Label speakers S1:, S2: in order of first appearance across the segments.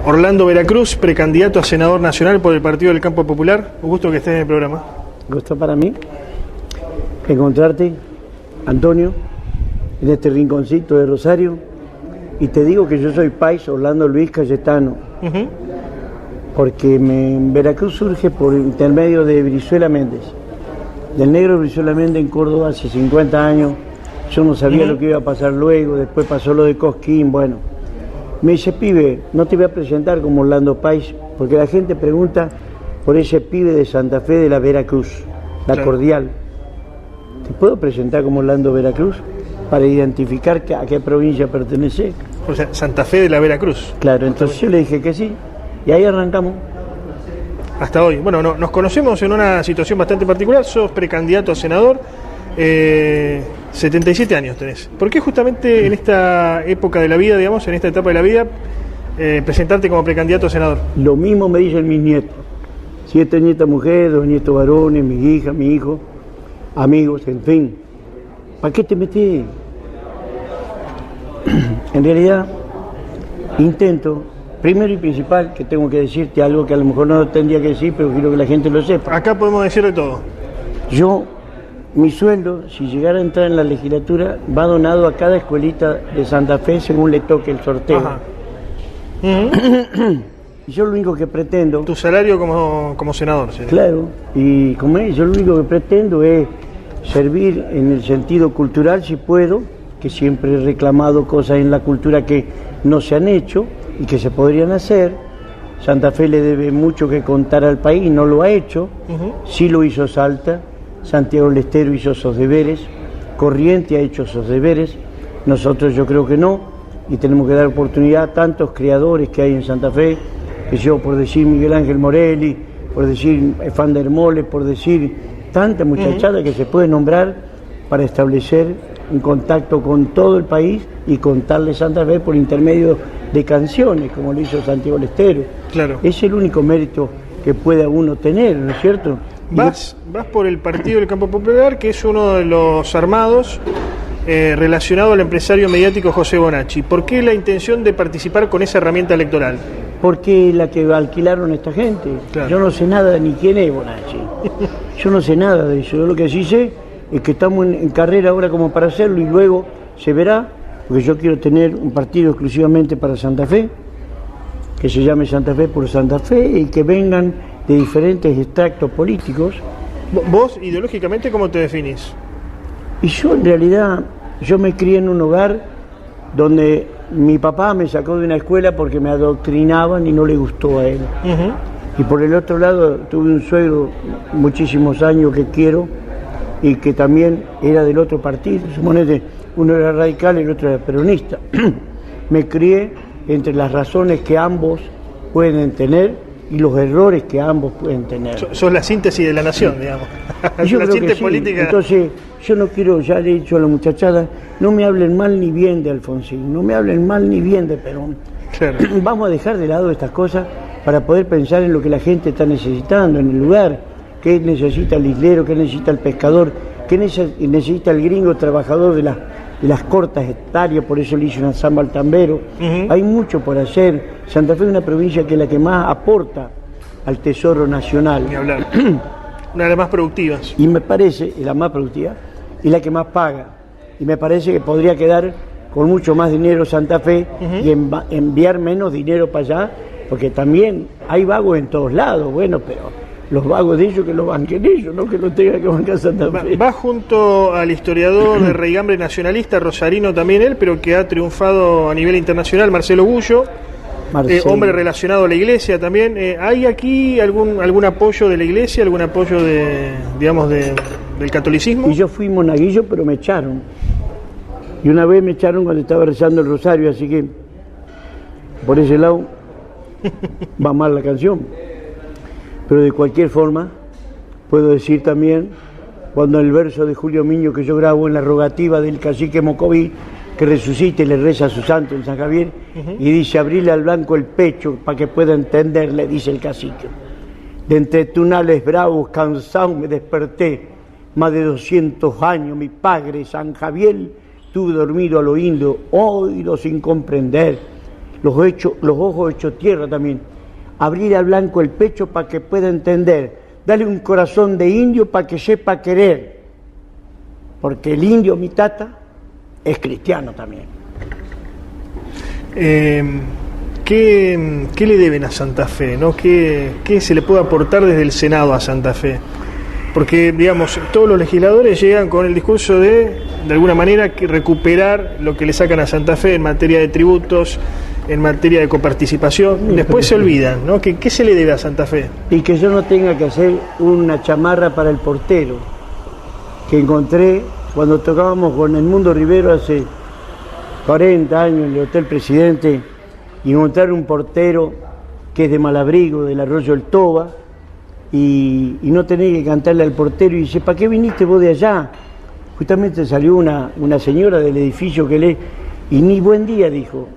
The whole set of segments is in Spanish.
S1: Orlando Veracruz, precandidato a senador nacional por el Partido del Campo Popular. Un gusto que estés en el programa.
S2: Gusto para mí encontrarte, Antonio, en este rinconcito de Rosario. Y te digo que yo soy país Orlando Luis Cayetano, porque en Veracruz surge por intermedio de Brizuela Méndez, del negro Brizuela Méndez en Córdoba hace 50 años. Yo no sabía lo que iba a pasar luego, después pasó lo de Cosquín, bueno. Me dice, pibe, no te voy a presentar como Orlando País, porque la gente pregunta por ese pibe de Santa Fe de la Veracruz, la Cordial. ¿Te puedo presentar como Orlando Veracruz para identificar a qué provincia pertenece?
S1: O sea, Santa Fe de la Veracruz.
S2: Claro, entonces yo le dije que sí, y ahí arrancamos.
S1: Hasta hoy. Bueno, nos conocemos en una situación bastante particular. Sos precandidato a senador, 77 años tenés. ¿Por qué justamente en esta época de la vida, digamos, en esta etapa de la vida, presentarte como precandidato a senador?
S2: Lo mismo me dicen mis nietos. 7 nietas mujeres, 2 nietos varones, mi hija, mi hijo, amigos, en fin. ¿Para qué te metí? En realidad, intento, primero y principal, que tengo que decirte algo que a lo mejor no tendría que decir, pero quiero que la gente lo sepa.
S1: Acá podemos decir de todo.
S2: Mi sueldo, si llegara a entrar en la legislatura, va donado a cada escuelita de Santa Fe según le toque el sorteo. Y yo lo único que pretendo...
S1: Tu salario como senador, ¿sí?
S2: Claro, y como es, yo lo único que pretendo es servir en el sentido cultural, si puedo, que siempre he reclamado cosas en la cultura que no se han hecho y que se podrían hacer. Santa Fe le debe mucho que contar al país, no lo ha hecho, sí lo hizo Salta, Santiago del Estero hizo sus deberes, Corrientes ha hecho sus deberes, nosotros yo creo que no, y tenemos que dar oportunidad a tantos creadores que hay en Santa Fe, que yo por decir Miguel Ángel Morelli, por decir Fander Mole, por decir tanta muchachada que se puede nombrar para establecer un contacto con todo el país y contarle Santa Fe por intermedio de canciones, como lo hizo Santiago del Estero.
S1: Claro.
S2: Es el único mérito que pueda uno tener, ¿no es cierto?
S1: Vas por el Partido del Campo Popular, que es uno de los armados relacionado al empresario mediático José Bonacci. ¿Por qué la intención de participar con esa herramienta electoral?
S2: Porque la que alquilaron esta gente. Claro. Yo no sé nada ni quién es Bonacci. Yo no sé nada de eso. Yo lo que sí sé es que estamos en carrera ahora como para hacerlo y luego se verá, porque yo quiero tener un partido exclusivamente para Santa Fe, que se llame Santa Fe por Santa Fe y que vengan de diferentes extractos políticos.
S1: ¿Vos ideológicamente cómo te definís?
S2: Y yo en realidad, yo me crié en un hogar donde mi papá me sacó de una escuela porque me adoctrinaban y no le gustó a él. Y por el otro lado tuve un suegro muchísimos años que quiero y que también era del otro partido. Suponete, uno era radical y el otro era peronista. Me crié entre las razones que ambos pueden tener y los errores que ambos pueden tener.
S1: Sos la síntesis de la nación, digamos.
S2: Yo
S1: la
S2: creo
S1: síntesis
S2: que sí.
S1: política.
S2: Entonces, yo no quiero, ya le he dicho a la muchachada, no me hablen mal ni bien de Alfonsín, no me hablen mal ni bien de Perón.
S1: Claro.
S2: Vamos a dejar de lado estas cosas para poder pensar en lo que la gente está necesitando, en el lugar, qué necesita el islero, qué necesita el pescador, qué necesita el gringo trabajador de las cortas hectáreas, por eso le hice una samba al tambero. Hay mucho por hacer. Santa Fe es una provincia que es la que más aporta al tesoro nacional.
S1: Ni hablar. Una de las más productivas.
S2: Y me parece, es la más productiva, y la que más paga. Y me parece que podría quedar con mucho más dinero Santa Fe y enviar menos dinero para allá, porque también hay vagos en todos lados, bueno, pero los vagos de ellos que lo banquen ellos, no que lo tenga que bancar Santa Fe.
S1: Va junto al historiador de raigambre nacionalista, rosarino también él, pero que ha triunfado a nivel internacional, Marcelo Gullo, hombre relacionado a la iglesia también. ¿Hay aquí algún apoyo de la iglesia, algún apoyo del catolicismo?
S2: Y yo fui monaguillo, pero me echaron. Y una vez me echaron cuando estaba rezando el rosario, así que por ese lado va mal la canción. Pero de cualquier forma, puedo decir también, cuando el verso de Julio Miño que yo grabo en la rogativa del cacique Mocoví, que resucite y le reza a su santo en San Javier, y dice, abrile al blanco el pecho para que pueda entender, le dice el cacique. De entre tunales bravos, cansado me desperté, más de 200 años mi padre San Javier tuve dormido a lo indo, oído sin comprender. los ojos hechos tierra también. Abrir al blanco el pecho para que pueda entender. Dale un corazón de indio para que sepa querer. Porque el indio, mi tata, es cristiano también.
S1: ¿Qué le deben a Santa Fe, ¿no? ¿Qué se le puede aportar desde el Senado a Santa Fe? Porque, digamos, todos los legisladores llegan con el discurso de alguna manera, que recuperar lo que le sacan a Santa Fe en materia de tributos, en materia de coparticipación. Después se olvidan, ¿no? ¿Qué se le debe a Santa Fe?
S2: Y que yo no tenga que hacer una chamarra para el portero, que encontré cuando tocábamos con el Mundo Rivero hace 40 años en el Hotel Presidente, y encontrar un portero que es de Malabrigo, del Arroyo del Toba, y no tener que cantarle al portero, y dice, ¿para qué viniste vos de allá? Justamente salió una señora del edificio que lee, y ni buen día dijo,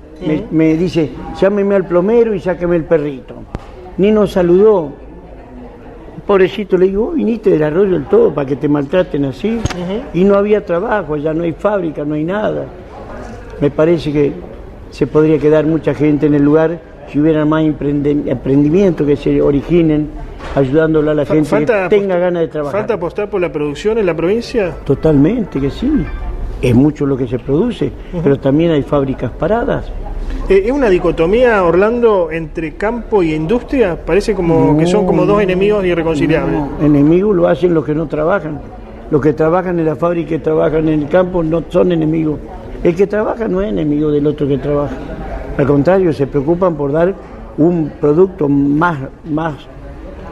S2: me dice, llámeme al plomero y sáqueme el perrito. Ni nos saludó. Pobrecito, le digo, viniste del Arroyo del Toba para que te maltraten así, y no había trabajo, allá no hay fábrica, no hay nada. Me parece que se podría quedar mucha gente en el lugar si hubiera más emprendimientos que se originen, ayudándole a la gente que tenga ganas de trabajar.
S1: ¿Falta apostar por la producción en la provincia?
S2: Totalmente que sí. Es mucho lo que se produce, pero también hay fábricas paradas.
S1: ¿Es una dicotomía, Orlando, entre campo y industria? Parece como que son como dos enemigos irreconciliables.
S2: No, enemigos lo hacen los que no trabajan. Los que trabajan en la fábrica y trabajan en el campo no son enemigos. El que trabaja no es enemigo del otro que trabaja. Al contrario, se preocupan por dar un producto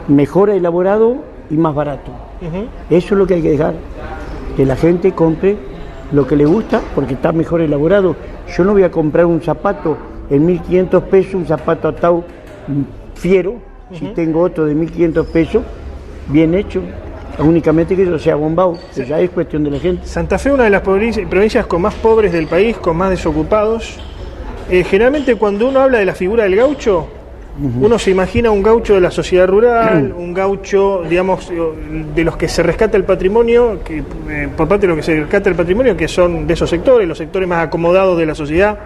S2: mejor elaborado y más barato. Eso es lo que hay que dejar. Que la gente compre lo que le gusta porque está mejor elaborado. Yo no voy a comprar un zapato en 1.500 pesos, un zapato atado fiero, si tengo otro de 1.500 pesos, bien hecho. Únicamente que yo sea bombado, que ya es cuestión de la gente.
S1: Santa Fe, una de las provincias con más pobres del país, con más desocupados. Generalmente cuando uno habla de la figura del gaucho, uno se imagina un gaucho de la sociedad rural, un gaucho, digamos, de los que se rescata el patrimonio, que por parte de los que se rescata el patrimonio, que son de esos sectores, los sectores más acomodados de la sociedad.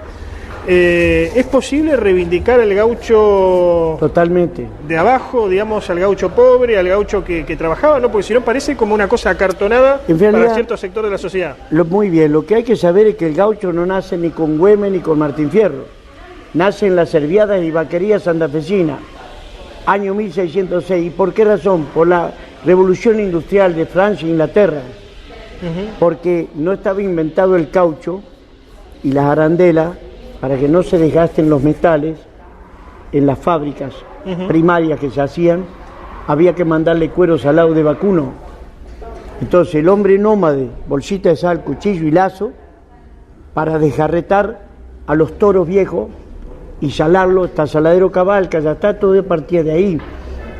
S1: ¿Es posible reivindicar al gaucho
S2: totalmente
S1: de abajo, digamos, al gaucho pobre, al gaucho que trabajaba? ¿No? Porque si no parece como una cosa acartonada para cierto sector de la sociedad.
S2: Muy bien, lo que hay que saber es que el gaucho no nace ni con Güemes ni con Martín Fierro. Nace en las serviadas y vaquerías santafesinas, año 1606. ¿Y por qué razón? Por la revolución industrial de Francia e Inglaterra. Porque no estaba inventado el caucho y las arandelas para que no se desgasten los metales en las fábricas primarias que se hacían. Había que mandarle cuero salado de vacuno. Entonces el hombre nómade, bolsita de sal, cuchillo y lazo, para desjarretar a los toros viejos y salarlo hasta Saladero Cabalca, ya está, todo partía de ahí.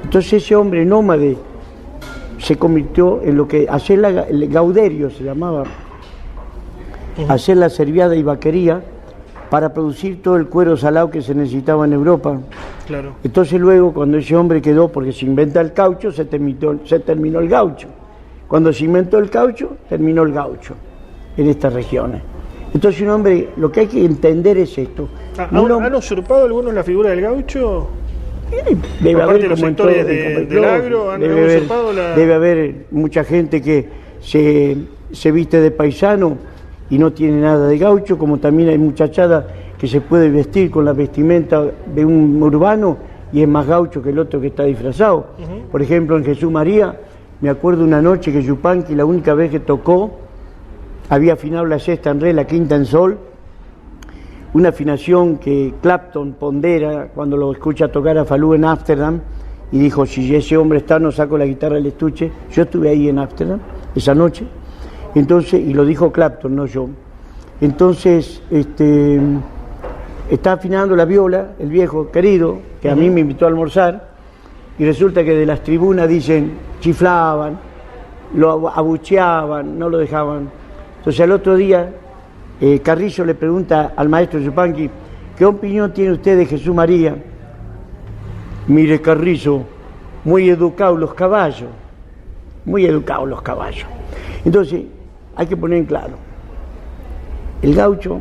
S2: Entonces ese hombre nómade se convirtió en lo que hacer el gauderio se llamaba, hacer la serviada y vaquería para producir todo el cuero salado que se necesitaba en Europa.
S1: Claro.
S2: Entonces luego, cuando ese hombre quedó, porque se inventa el caucho, se terminó el gaucho. Cuando se inventó el caucho, terminó el gaucho en estas regiones. Entonces un hombre, lo que hay que entender es esto.
S1: ¿Han usurpado algunos la figura del gaucho?
S2: Debe haber,
S1: de los sectores del agro,
S2: debe haber mucha gente que se viste de paisano y no tiene nada de gaucho, como también hay muchachada que se puede vestir con la vestimenta de un urbano y es más gaucho que el otro que está disfrazado. Por ejemplo, en Jesús María, me acuerdo una noche que Yupanqui, la única vez que tocó, había afinado la sexta en re, la quinta en sol, una afinación que Clapton pondera cuando lo escucha tocar a Falú en Ámsterdam, y dijo, si ese hombre está, no saco la guitarra del estuche. Yo estuve ahí en Ámsterdam esa noche, entonces, y lo dijo Clapton, no yo. Entonces, está afinando la viola, el viejo querido, que a mí me invitó a almorzar, y resulta que de las tribunas dicen, chiflaban, lo abucheaban, no lo dejaban. Entonces al otro día, Carrillo le pregunta al maestro Yupanqui, ¿qué opinión tiene usted de Jesús María? Mire, Carrillo, muy educados los caballos, muy educados los caballos. Entonces, hay que poner en claro, el gaucho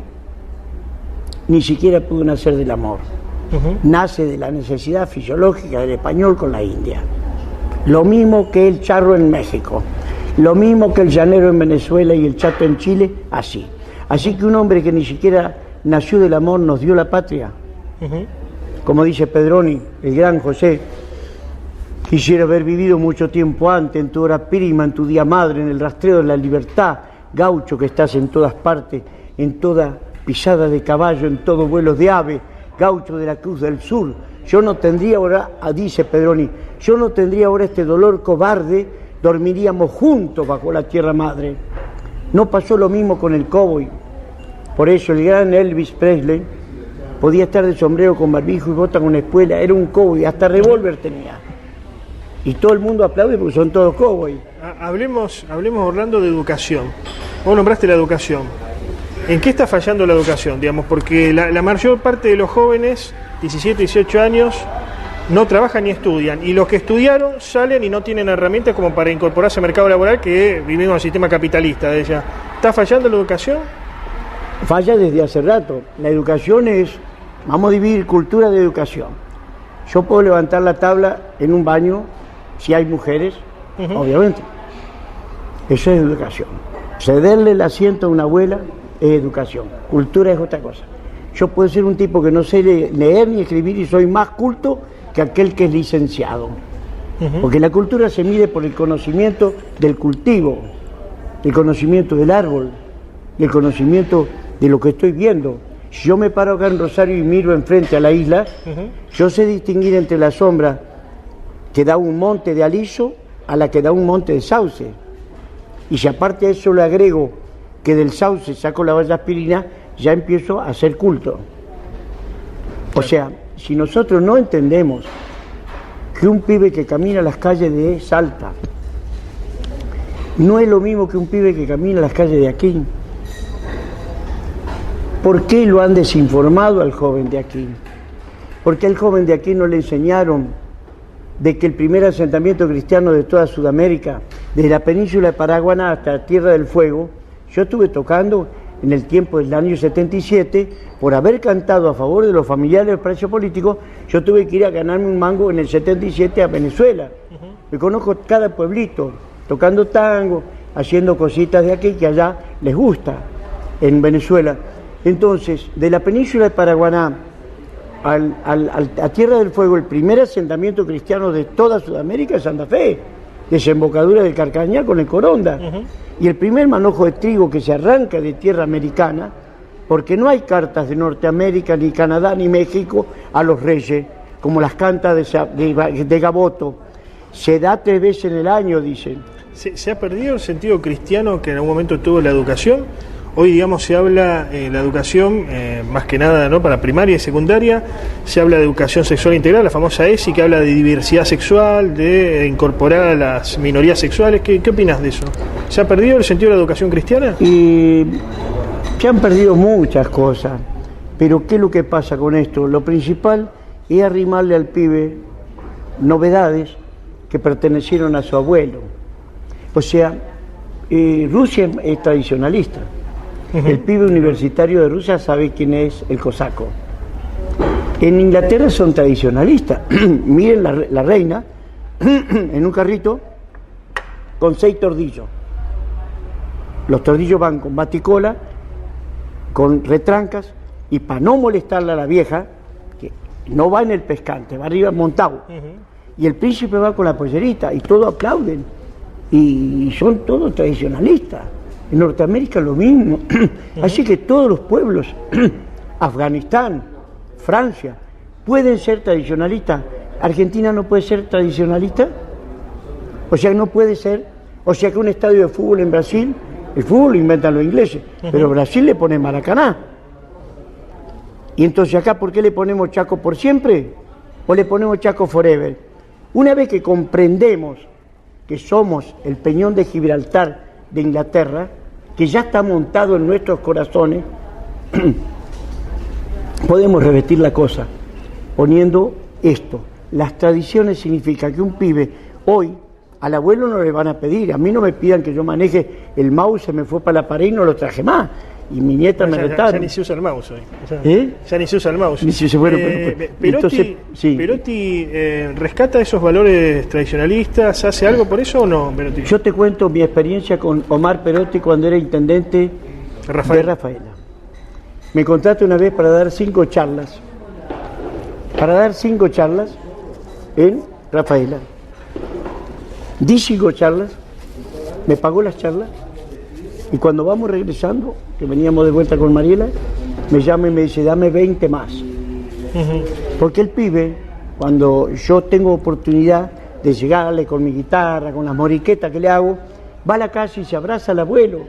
S2: ni siquiera pudo nacer del amor. Nace de la necesidad fisiológica del español con la India. Lo mismo que el charro en México, lo mismo que el llanero en Venezuela y el chato en Chile, así. Así que un hombre que ni siquiera nació del amor nos dio la patria. Como dice Pedroni, el gran José, quisiera haber vivido mucho tiempo antes, en tu hora prima, en tu día madre, en el rastreo de la libertad, gaucho que estás en todas partes, en toda pisada de caballo, en todo vuelo de ave, gaucho de la Cruz del Sur. Yo no tendría ahora, dice Pedroni, yo no tendría ahora este dolor cobarde, dormiríamos juntos bajo la tierra madre. No pasó lo mismo con el cowboy. Por eso el gran Elvis Presley podía estar de sombrero con barbijo y bota con espuela, era un cowboy, hasta revólver tenía. Y todo el mundo aplaude porque son todos cowboys.
S1: Hablemos, Orlando, de educación. Vos nombraste la educación. ¿En qué está fallando la educación? Digamos, porque la mayor parte de los jóvenes, 17, 18 años, no trabajan ni estudian. Y los que estudiaron salen y no tienen herramientas como para incorporarse al mercado laboral, que vivimos en el sistema capitalista de ella. ¿Está fallando la educación?
S2: Falla desde hace rato. La educación es, vamos a dividir cultura de educación. Yo puedo levantar la tabla en un baño, si hay mujeres, obviamente. Eso es educación. Cederle el asiento a una abuela es educación. Cultura es otra cosa. Yo puedo ser un tipo que no sé leer ni escribir y soy más culto que aquel que es licenciado. Porque la cultura se mide por el conocimiento del cultivo, el conocimiento del árbol, el conocimiento de lo que estoy viendo. Si yo me paro acá en Rosario y miro enfrente a la isla, yo sé distinguir entre la sombra que da un monte de aliso a la que da un monte de sauce. Y si aparte de eso le agrego que del sauce saco la valla aspirina, ya empiezo a hacer culto. O sea, si nosotros no entendemos que un pibe que camina las calles de Salta no es lo mismo que un pibe que camina las calles de aquí, ¿por qué lo han desinformado al joven de aquí? Porque al joven de aquí no le enseñaron de que el primer asentamiento cristiano de toda Sudamérica, desde la península de Paraguaná hasta Tierra del Fuego, yo estuve tocando en el tiempo del año 77, por haber cantado a favor de los familiares del preso político, yo tuve que ir a ganarme un mango en el 77 a Venezuela. Me conozco cada pueblito, tocando tango, haciendo cositas de aquí que allá les gusta, en Venezuela. Entonces, de la península de Paraguaná a Tierra del Fuego, el primer asentamiento cristiano de toda Sudamérica es Santa Fe, desembocadura del Carcañá con el Coronda. Y el primer manojo de trigo que se arranca de tierra americana, porque no hay cartas de Norteamérica, ni Canadá, ni México a los reyes, como las cantas de Gaboto. Se da 3 veces en el año, dicen.
S1: ¿Se ha perdido el sentido cristiano que en algún momento tuvo la educación? Hoy, digamos, se habla la educación, más que nada, ¿no?, para primaria y secundaria, se habla de educación sexual integral, la famosa ESI, que habla de diversidad sexual, de incorporar a las minorías sexuales. ¿Qué opinas de eso? ¿Se ha perdido el sentido de la educación cristiana?
S2: Y se han perdido muchas cosas, pero ¿qué es lo que pasa con esto? Lo principal es arrimarle al pibe novedades que pertenecieron a su abuelo. O sea, Rusia es tradicionalista. El pibe universitario de Rusia sabe quién es el cosaco. En Inglaterra son tradicionalistas. Miren la reina en un carrito con 6 tordillos. Los tordillos van con baticola, con retrancas, y para no molestarle a la vieja, que no va en el pescante, va arriba montado. Y el príncipe va con la pollerita y todos aplauden. Y son todos tradicionalistas. En Norteamérica lo mismo. Así que todos los pueblos, Afganistán, Francia, pueden ser tradicionalistas. ¿Argentina no puede ser tradicionalista? O sea, no puede ser. O sea, que un estadio de fútbol en Brasil, el fútbol lo inventan los ingleses, pero Brasil le pone Maracaná. Y entonces acá, ¿por qué le ponemos Chaco por siempre? ¿O le ponemos Chaco forever? Una vez que comprendemos que somos el peñón de Gibraltar de Inglaterra, que ya está montado en nuestros corazones, podemos revertir la cosa poniendo esto. Las tradiciones significa que un pibe hoy, al abuelo no le van a pedir, a mí no me pidan que yo maneje el mouse, se me fue para la pared y no lo traje más. y mi nieta me retaron.
S1: Ya ni se usa el mouse hoy.
S2: Ya
S1: ni se usa el mouse.
S2: Entonces, sí.
S1: Perotti rescata esos valores tradicionalistas, ¿hace algo por eso o no, Perotti?
S2: Yo te cuento mi experiencia con Omar Perotti cuando era intendente de Rafaela. Me contraté una vez para dar 5 charlas. En Rafaela. Di 5 charlas, me pagó las charlas, y cuando vamos regresando, que veníamos de vuelta con Mariela, me llama y me dice, dame 20 más. Porque el pibe, cuando yo tengo oportunidad de llegarle con mi guitarra, con las moriquetas que le hago, va a la casa y se abraza al abuelo,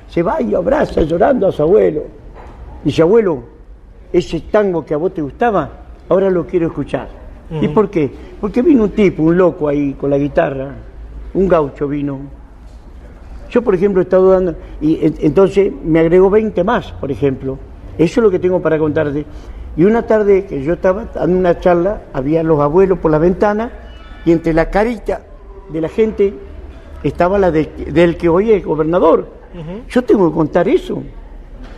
S2: se va y abraza llorando a su abuelo. Dice, abuelo, ese tango que a vos te gustaba, ahora lo quiero escuchar. ¿Y por qué? Porque vino un tipo, un loco ahí con la guitarra, un gaucho vino. Yo, por ejemplo, he estado dando, y entonces me agregó 20 más, por ejemplo. Eso es lo que tengo para contarte. Y una tarde que yo estaba dando una charla, había los abuelos por la ventana, y entre la carita de la gente estaba la del que hoy es gobernador. Yo tengo que contar eso.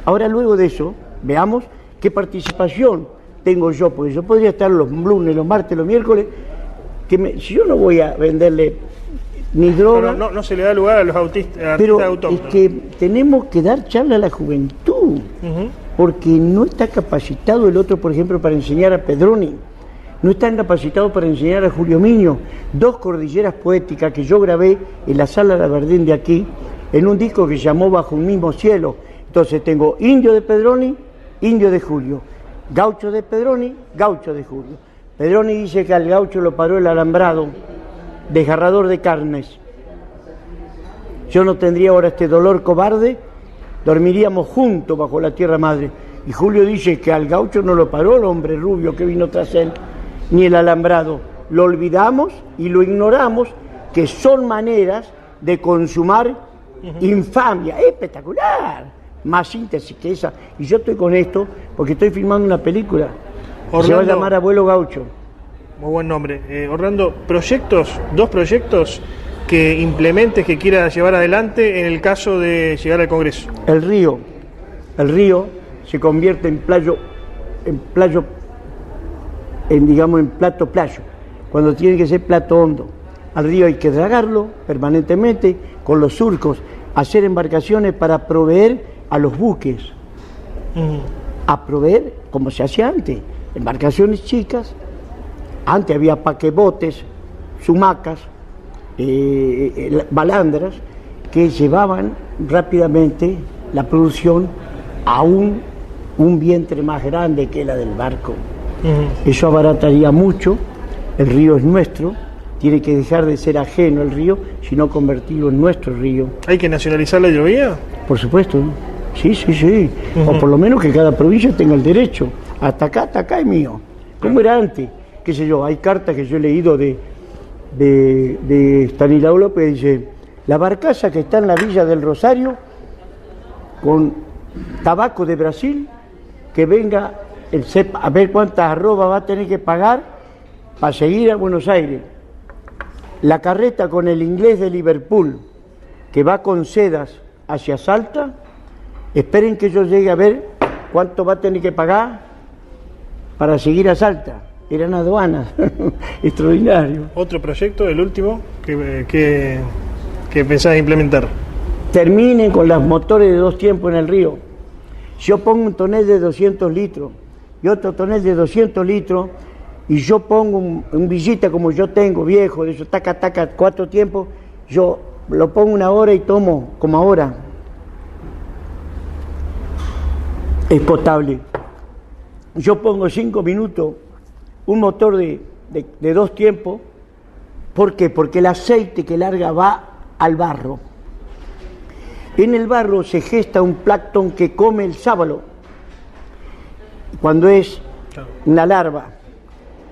S2: Ahora, luego de eso, veamos qué participación tengo yo, porque yo podría estar los lunes, los martes, los miércoles, si yo no voy a venderle ni droga...
S1: No se le da lugar a los artistas autóctonos.
S2: Es que tenemos que dar charla a la juventud, porque no está capacitado el otro, por ejemplo, para enseñar a Pedroni, no están capacitados para enseñar a Julio Miño, 2 cordilleras poéticas que yo grabé en la Sala La Verdín de aquí, en un disco que se llamó Bajo un mismo cielo. Entonces tengo indio de Pedroni, indio de Julio, gaucho de Pedroni, gaucho de Julio. Pedroni dice que al gaucho lo paró el alambrado, desgarrador de carnes. Yo no tendría ahora este dolor cobarde, dormiríamos juntos bajo la tierra madre. Y Julio dice que al gaucho no lo paró el hombre rubio que vino tras él, ni el alambrado. Lo olvidamos y lo ignoramos, que son maneras de consumar infamia. Espectacular. Más síntesis que esa. Y yo estoy con esto porque estoy filmando una película. Orlando, se va a llamar Abuelo Gaucho.
S1: Muy buen nombre. Orlando, 2 proyectos que implementes, que quieras llevar adelante en el caso de llegar al Congreso.
S2: El río se convierte en plato playo, cuando tiene que ser plato hondo. Al río hay que dragarlo permanentemente con los surcos, hacer embarcaciones para proveer a los buques, a proveer como se hacía antes, embarcaciones chicas. Antes había paquebotes, sumacas, balandras, que llevaban rápidamente la producción a un vientre más grande que la del barco. Eso abarataría mucho. El río es nuestro, tiene que dejar de ser ajeno el río, sino convertirlo en nuestro río.
S1: ¿Hay que nacionalizar la hidrovía?
S2: Por supuesto, sí. O por lo menos que cada provincia tenga el derecho. Hasta acá es mío. ¿Cómo era antes? Qué sé yo, hay cartas que yo he leído de Estanislao López, dice, la barcaza que está en la Villa del Rosario con tabaco de Brasil, que venga el CEP a ver cuántas arrobas va a tener que pagar para seguir a Buenos Aires. La carreta con el inglés de Liverpool, que va con sedas hacia Salta, esperen que yo llegue a ver cuánto va a tener que pagar para seguir a Salta. Eran aduanas, extraordinario.
S1: ¿Otro proyecto, el último, que pensás implementar?
S2: Terminen con los motores de 2 tiempos en el río. Yo pongo un tonel de 200 litros y otro tonel de 200 litros, y yo pongo un villita como yo tengo, viejo, de eso, taca, 4 tiempos, yo lo pongo 1 hora y tomo como ahora. Es potable. Yo pongo 5 minutos un motor de 2 tiempos. ¿Por qué? Porque el aceite que larga va al barro. En el barro se gesta un plancton que come el sábalo cuando es una larva.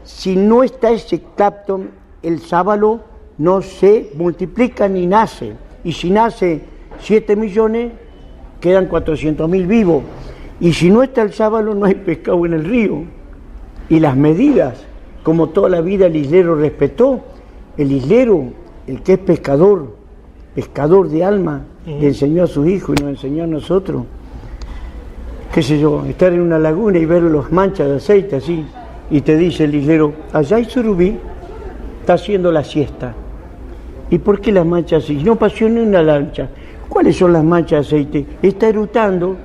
S2: Si no está ese plancton, el sábalo no se multiplica ni nace. Y si nace 7 millones, quedan 400.000 vivos. Y si no está el sábalo, no hay pescado en el río. Y las medidas, como toda la vida el islero respetó, el islero, el que es pescador de alma, le enseñó a sus hijos y nos enseñó a nosotros. qué sé yo, estar en una laguna y ver las manchas de aceite así, y te dice el islero, allá hay surubí, está haciendo la siesta. ¿Y por qué las manchas así? No pasó ni una lancha. ¿Cuáles son las manchas de aceite? Está erutando,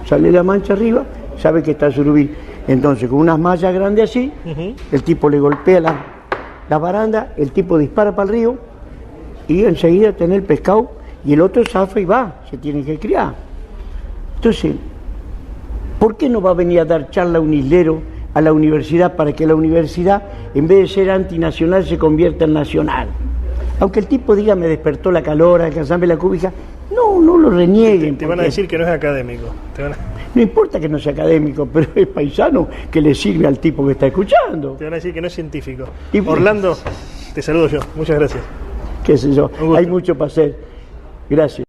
S2: sale la mancha arriba, sabe que está surubí. Entonces, con unas mallas grandes así, el tipo le golpea la baranda, el tipo dispara para el río, y enseguida tiene el pescado, y el otro zafa y va, se tiene que criar. Entonces, ¿por qué no va a venir a dar charla un islero a la universidad para que la universidad, en vez de ser antinacional, se convierta en nacional? Aunque el tipo diga, me despertó la calor, alcanzame la cúbica, no lo renieguen.
S1: Te van a decir que no es académico.
S2: No importa que no sea académico, pero es paisano que le sirve al tipo que está escuchando.
S1: Te van a decir que no es científico. Orlando, te saludo yo. Muchas gracias.
S2: Qué sé yo, hay mucho para hacer. Gracias.